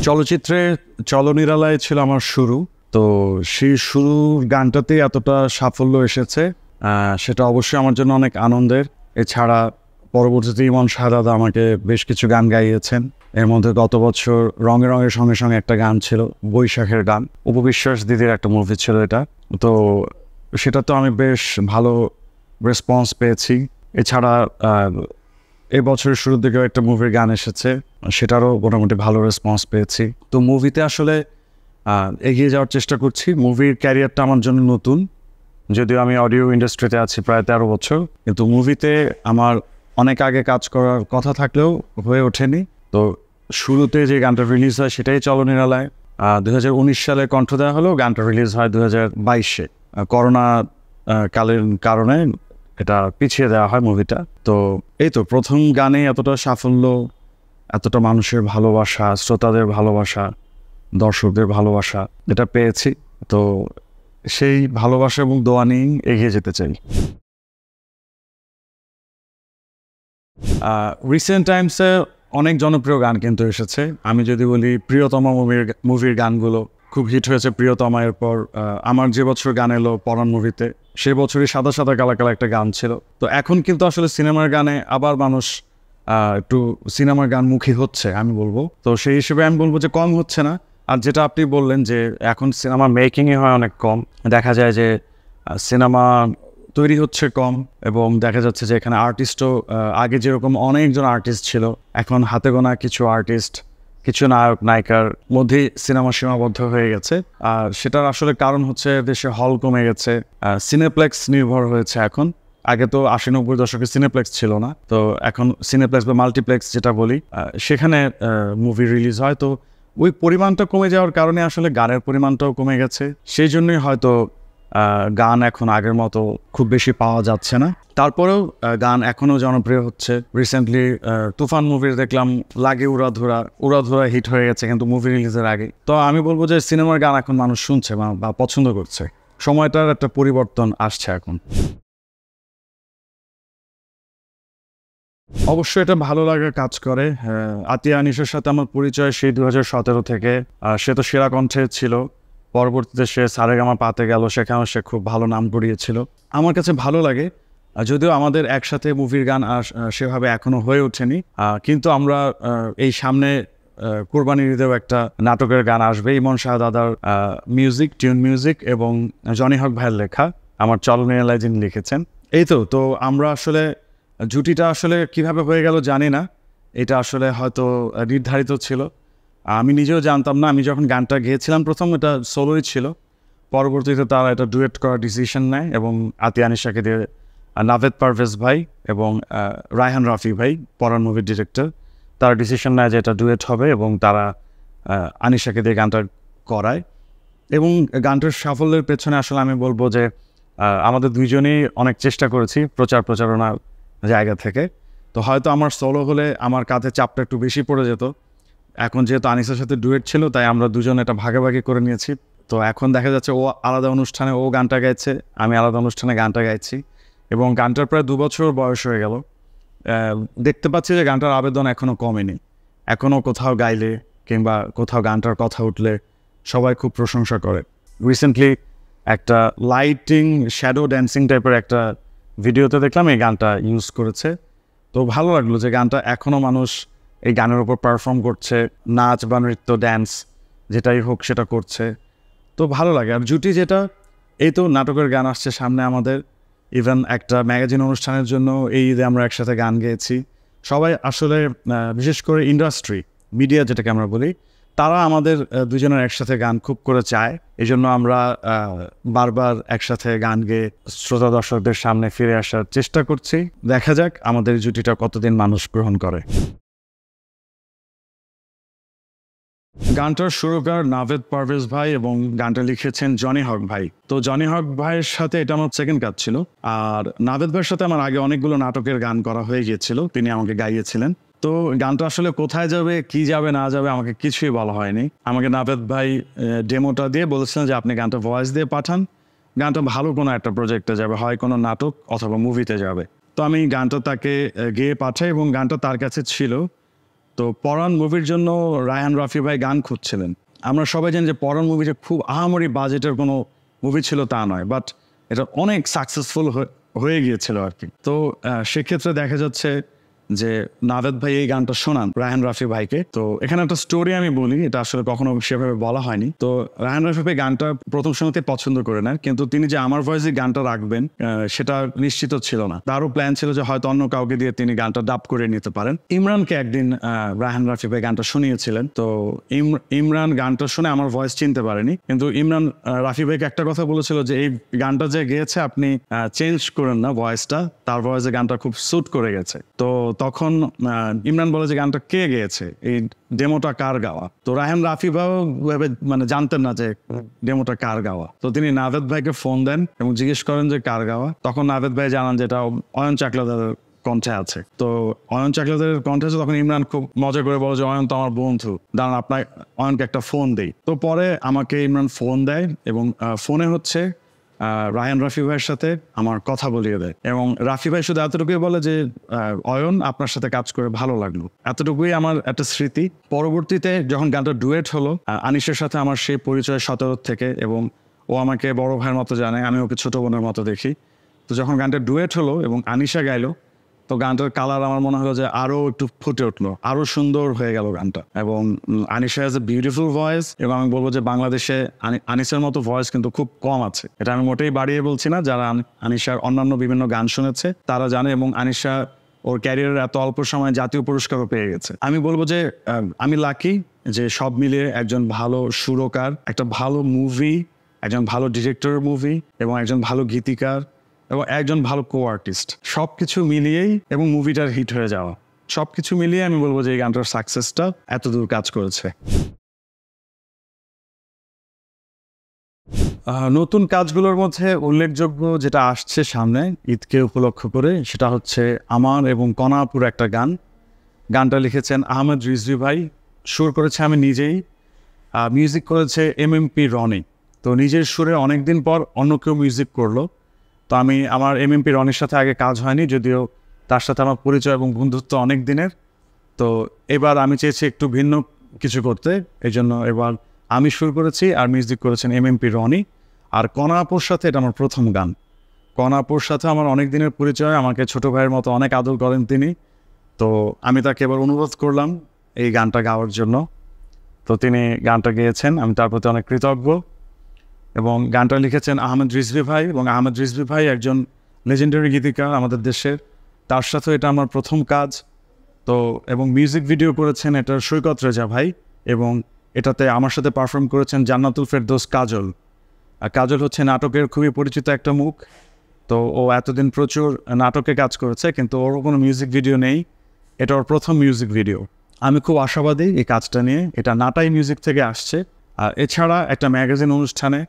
চলচ্চিত্রে চলনিরালায় ছিল আমার শুরু। তো সেই শুরুর গানটাতেই এতটা সাফল্য এসেছে, সেটা অবশ্যই আমার জন্য অনেক আনন্দের। এছাড়া পরবর্তীতে ইমন শাহজাদা আমাকে বেশ কিছু গান গাইয়েছেন। এর মধ্যে গত বছর রঙে রঙের সঙ্গে সঙ্গে একটা গান ছিল, বৈশাখের গান, উপবিশ্বাস দিদির একটা মুভি ছিল এটা। তো সেটা তো আমি বেশ ভালো রেসপন্স পেয়েছি। এছাড়া এই বছরের শুরুর দিকেও একটা মুভির গান এসেছে, সেটারও মোটামুটি ভালো রেসপন্স পেয়েছি। তো মুভিতে আসলে এগিয়ে যাওয়ার চেষ্টা করছি। মুভির ক্যারিয়ারটা আমার জন্য নতুন, যদিও আমি অডিও ইন্ডাস্ট্রিতে আছি প্রায় 13 বছর, কিন্তু মুভিতে আমার অনেক আগে কাজ করার কথা থাকলেও হয়ে ওঠেনি। তো শুরুতে যে গানটা রিলিজ হয় সেটাই চলনিরালায় 2019 সালে কণ্ঠ দেওয়া হলো, গানটা রিলিজ হয় 2022-এ। করোনা কালের কারণে এটা পিছিয়ে দেওয়া হয় মুভিটা। তো এই তো প্রথম গানে এতটা সাফল্য, এতটা মানুষের ভালোবাসা, শ্রোতাদের ভালোবাসা, দর্শকদের ভালোবাসা এটা পেয়েছি। তো সেই ভালোবাসা এবং দোয়া নিয়েই এগিয়ে যেতে চাই। রিসেন্ট টাইমসে অনেক জনপ্রিয় গান কিন্তু এসেছে। আমি যদি বলি প্রিয়তমা মুভির গানগুলো খুব হিট হয়েছে। প্রিয়তমা, এরপর আমার যে বছর গান এলো পরাণ মুভিতে, সে বছরই সাদা সাদা কালা কালা একটা গান ছিল। তো এখন কিন্তু আসলে সিনেমার গানে আবার মানুষ একটু সিনেমার গান মুখী হচ্ছে আমি বলবো। তো সেই হিসেবে আমি বলবো যে কম হচ্ছে না। আর যেটা আপনি বললেন যে এখন সিনেমা মেকিংই হয় অনেক কম, দেখা যায় যে সিনেমা তৈরি হচ্ছে কম, এবং দেখা যাচ্ছে যে এখানে আর্টিস্টও আগে যেরকম অনেকজন আর্টিস্ট ছিল, এখন হাতে গোনা কিছু আর্টিস্ট, কিছু নায়ক নায়িকার মধ্যেই সিনেমা সীমাবদ্ধ হয়ে গেছে। আর সেটার আসলে কারণ হচ্ছে দেশে হল কমে গেছে, সিনেপ্লেক্স নির্ভর হয়েছে এখন। আগে তো 80-90 দশকে সিনেপ্লেক্স ছিল না, তো এখন সিনেপ্লেক্স বা মাল্টিপ্লেক্স যেটা বলি, সেখানে মুভি রিলিজ হয়। তো ওই পরিমাণটা কমে যাওয়ার কারণে আসলে গানের পরিমাণটাও কমে গেছে। সেই জন্যই হয়তো গান এখন আগের মতো খুব বেশি পাওয়া যাচ্ছে না। তারপরেও গান এখনও জনপ্রিয় হচ্ছে। রিসেন্টলি তুফান মুভির দেখলাম লাগে উড়াধুরা হিট হয়ে গেছে কিন্তু মুভি রিলিজের আগে। তো আমি বলবো যে সিনেমার গান এখন মানুষ শুনছে বা পছন্দ করছে। সময়টার একটা পরিবর্তন আসছে এখন। অবশ্যই এটা ভালো লাগা কাজ করে। আতিয়া আনিসের সাথে আমার পরিচয় সেই 2017 থেকে। সে তো সেরা কণ্ঠে ছিল, পরবর্তীতে সে সারেগামা পাতে গেল, সেখানেও সে খুব ভালো নাম করিয়েছিল। আমার কাছে ভালো লাগে, যদিও আমাদের একসাথে মুভির গান সেভাবে এখনো হয়ে ওঠেনি, কিন্তু আমরা এই সামনে কোরবানির ঈদেও একটা নাটকের গান আসবে। ইমন শাহজাদার মিউজিক, টিউন মিউজিক এবং জনি হক ভাইয়ের লেখা, আমার চলনিরালায় যিনি লিখেছেন। এই তো আমরা আসলে জুটিটা আসলে কিভাবে হয়ে গেল জানি না, এটা আসলে হয়তো নির্ধারিত ছিল। আমি নিজেও জানতাম না। আমি যখন গানটা গেয়েছিলাম প্রথম, এটা সোলোই ছিল। পরবর্তীতে তারা এটা ডুয়েট করার ডিসিশন নেয়, এবং আতিয়া আনিশাকে দিয়ে নাভেদ পারভেজ ভাই এবং রায়হান রাফি ভাই, পরাণ মুভির ডিরেক্টর, তারা ডিসিশন নেয় যে এটা ডুয়েট হবে, এবং তারা আনিশাকে দিয়ে গানটা করায়। এবং গানটার সাফল্যের পেছনে আসলে আমি বলবো যে আমাদের দুইজনেই অনেক চেষ্টা করেছি প্রচারণার জায়গা থেকে। তো হয়তো আমার সোলো হলে আমার কাঁধে চাপটা একটু বেশি পড়ে যেত। এখন যেহেতু আনিসের সাথে ডুয়েট ছিল, তাই আমরা দুজন এটা ভাগাভাগি করে নিয়েছি। তো এখন দেখা যাচ্ছে ও আলাদা অনুষ্ঠানে ও গানটা গাইছে, আমি আলাদা অনুষ্ঠানে গানটা গাইছি, এবং গানটার প্রায় 2 বছর বয়স হয়ে গেল। দেখতে পাচ্ছি যে গানটার আবেদন এখনও কমেনি। এখনও কোথাও গাইলে কিংবা কোথাও গানটার কথা উঠলে সবাই খুব প্রশংসা করে। রিসেন্টলি একটা লাইটিং শ্যাডো ড্যান্সিং টাইপের একটা ভিডিওতে দেখলাম এই গানটা ইউজ করেছে। তো ভালো লাগলো যে গানটা এখনও মানুষ এই গানের উপর পারফর্ম করছে, নাচ বা নৃত্য, ড্যান্স যেটাই হোক সেটা করছে। তো ভালো লাগে। আর জুটি যেটা, এই তো নাটকের গান আসছে সামনে আমাদের। ইভেন একটা ম্যাগাজিন অনুষ্ঠানের জন্য এই ঈদে আমরা একসাথে গান গেয়েছি। সবাই আসলে বিশেষ করে ইন্ডাস্ট্রি, মিডিয়া যেটাকে আমরা বলি, তারা আমাদের দুজনের একসাথে গান খুব করে চায়। এই জন্য আমরা বারবার একসাথে গান গেয়ে শ্রোতা দর্শকদের সামনে ফিরে আসার চেষ্টা করছি। দেখা যাক আমাদের জুটিটা কতদিন মানুষ গ্রহণ করে। গানটার সুরকার নাভেদ পারভেজ ভাই, এবং গানটা লিখেছেন জনি হক ভাই। তো জনি হক ভাইয়ের সাথে এটা আমার সেকেন্ড কাজ ছিল। আর নাভেদ ভাইয়ের সাথে আমার আগে অনেকগুলো নাটকের গান করা হয়ে গিয়েছিল, তিনি আমাকে গাইয়েছিলেন। তো গানটা আসলে কোথায় যাবে, কি যাবে না যাবে, আমাকে কিছুই বলা হয়নি। আমাকে নাভেদ ভাই ডেমোটা দিয়ে বলেছিলেন যে আপনি গানটা ভয়েস দিয়ে পাঠান, গানটা ভালো কোনো একটা প্রজেক্টে যাবে, হয় কোনো নাটক অথবা মুভিতে যাবে। তো আমি গানটা তাকে গেয়ে পাঠাই, এবং গানটা তার কাছে ছিল তো পরাণ মুভির জন্য রায়হান রাফি ভাই গান খুঁজছিলেন। আমরা সবাই জানি যে পরাণ মুভিটা খুব আহামরি বাজেটের কোনো মুভি ছিল তা নয়, বাট এটা অনেক সাকসেসফুল হয়ে গিয়েছিল আর কি। তো সেক্ষেত্রে দেখা যাচ্ছে যে নাভেদ ভাই এই গানটা শোনান রায়হান রাফি ভাইকে। তো এখানে একটা স্টোরি আমি বলি, এটা আসলে কখনো সেভাবে বলা হয়নি। তো রায়হান রাফি ভাই গানটা প্রথম সময়তে পছন্দ করে নেন, কিন্তু তিনি যে আমার ভয়েসে গানটা রাখবেন সেটা নিশ্চিত ছিল না। তারও প্ল্যান ছিল যে হয়তো অন্য কাউকে দিয়ে তিনি গানটা ডাব করে নিতে পারেন। ইমরানকে একদিন রায়হান রাফি ভাই গানটা শুনিয়েছিলেন। তো ইমরান গানটা শুনে আমার ভয়েস চিনতে পারেনি, কিন্তু ইমরান রাফি ভাইকে একটা কথা বলেছিল যে এই গানটা যে গেয়েছে আপনি চেঞ্জ করেন না ভয়েসটা, তার ভয়েসে গানটা খুব স্যুট করে গেছে। তো তখন ইমরান বলে যে গানটা কে গেয়েছে, এই ডেমোটা কার গাওয়া। তো রায়হান রাফি ভাই মানে জানতেন না যে ডেমোটা কার গাওয়া। তো তিনি নাভেদ ভাইকে ফোন দেন এবং জিজ্ঞেস করেন যে কার গাওয়া। তখন নাভেদ ভাই জানান যে এটা অয়ন চাকলাদারের কণ্ঠে আছে। তো অয়ন চাকলাদারের কণ্ঠে আছে। তখন ইমরান খুব মজা করে বলে যে অয়ন তো আমার বন্ধু, দাঁড়ান আপনার অয়নকে একটা ফোন দেই। তো পরে আমাকে ইমরান ফোন দেয় এবং ফোনে হচ্ছে রায়হান রাফি ভাইয়ের সাথে আমার কথা বলিয়ে দেয়, এবং রাফি ভাই শুধু এতটুকুই বলে যে অয়ন আপনার সাথে কাজ করে ভালো লাগলো। এতটুকুই আমার একটা স্মৃতি। পরবর্তীতে যখন গানটা ডুয়েট হলো, আনিসের সাথে আমার সেই পরিচয় 17 থেকে, এবং ও আমাকে বড় ভাইয়ের মতো জানে, আমি ওকে ছোট বোনের মতো দেখি। তো যখন গানটা ডুয়েট হলো এবং আনিশা গাইলো, তো গানটার কালার আমার মনে হলো যে আরো একটু ফুটে উঠলো, আরো সুন্দর হয়ে গেল গানটা। এবং Anisha has a beautiful voice, এবং আমি বলবো যে বাংলাদেশে আনিসের মতো ভয়েস কিন্তু খুব কম আছে। এটা আমি মোটেই বাড়িয়ে বলছি না, যারা আনিশার অন্যান্য বিভিন্ন গান শুনেছে তারা জানে। এবং আনিশা ওর ক্যারিয়ারের এত অল্প সময় জাতীয় পুরস্কারও পেয়ে গেছে। আমি বলবো যে আমি লাকি যে সব মিলিয়ে একজন ভালো সুরকার, একটা ভালো মুভি, একজন ভালো ডিরেক্টর মুভি, এবং একজন ভালো গীতিকার, এবং একজন ভালো কো আর্টিস্ট, সবকিছু মিলিয়েই, এবং মুভিটার হিট হয়ে যাওয়া, সবকিছু মিলিয়ে আমি বলবো যে এই গানটার সাকসেসটা এতদূর কাজ করেছে। নতুন কাজগুলোর মধ্যে উল্লেখযোগ্য যেটা আসছে সামনে ঈদকে উপলক্ষ করে, সেটা হচ্ছে আমার এবং কণাপুর একটা গান। গানটা লিখেছেন আহমেদ রিজভী ভাই, সুর করেছে আমি নিজেই, মিউজিক করেছে এমএমপি রনি। তো নিজের সুরে অনেকদিন পর অন্য কেউ মিউজিক করলো। তো আমার এমএমপি রনির সাথে আগে কাজ হয়নি, যদিও তার সাথে আমার পরিচয় এবং বন্ধুত্ব অনেক দিনের। তো এবার আমি চেয়েছি একটু ভিন্ন কিছু করতে, এই জন্য এবার আমি সুর করেছি আর মিউজিক করেছেন এমএমপি রনি। আর কণাপুর সাথে এটা আমার প্রথম গান। কণাপুর সাথে আমার অনেক দিনের পরিচয়, আমাকে ছোট ভাইয়ের মতো অনেক আদর করেন তিনি। তো আমি তাকে এবার অনুরোধ করলাম এই গানটা গাওয়ার জন্য। তো তিনি গানটা গেয়েছেন, আমি তার প্রতি অনেক কৃতজ্ঞ। এবং গানটা লিখেছেন আহমেদ রিজভী ভাই, এবং আহমেদ রিজভী ভাই একজন লেজেন্ডারি গীতিকার আমাদের দেশের। তার সাথে এটা আমার প্রথম কাজ। তো এবং মিউজিক ভিডিও করেছেন এটার সৈকত রেজা ভাই, এবং এটাতে আমার সাথে পারফর্ম করেছেন জান্নাতুল ফেরদৌস কাজল। আর কাজল হচ্ছে নাটকের খুবই পরিচিত একটা মুখ। তো ও এতদিন প্রচুর নাটকে কাজ করেছে, কিন্তু ওরও কোনো মিউজিক ভিডিও নেই। এটা ওর প্রথম মিউজিক ভিডিও। আমি খুব আশাবাদী এই কাজটা নিয়ে। এটা নাটাই মিউজিক থেকে আসছে। আর এছাড়া একটা ম্যাগাজিন অনুষ্ঠানে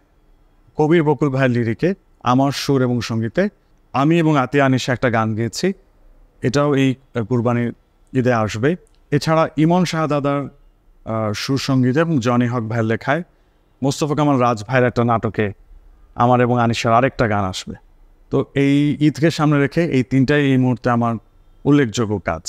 কবির বকুল ভাইয়ের লিরিকে আমার সুর এবং সঙ্গীতে আমি এবং আতিয়া আনিশা একটা গান গেয়েছি, এটাও এই কুরবানির ঈদে আসবে। এছাড়া ইমন শাহদাদার সুর সঙ্গীতে এবং জনি হক ভাইয়ের লেখায় মোস্তফা কামাল রাজ ভাইয়ের একটা নাটকে আমার এবং আনিশার আরেকটা গান আসবে। তো এই ঈদকে সামনে রেখে এই তিনটাই এই মুহূর্তে আমার উল্লেখযোগ্য কাজ।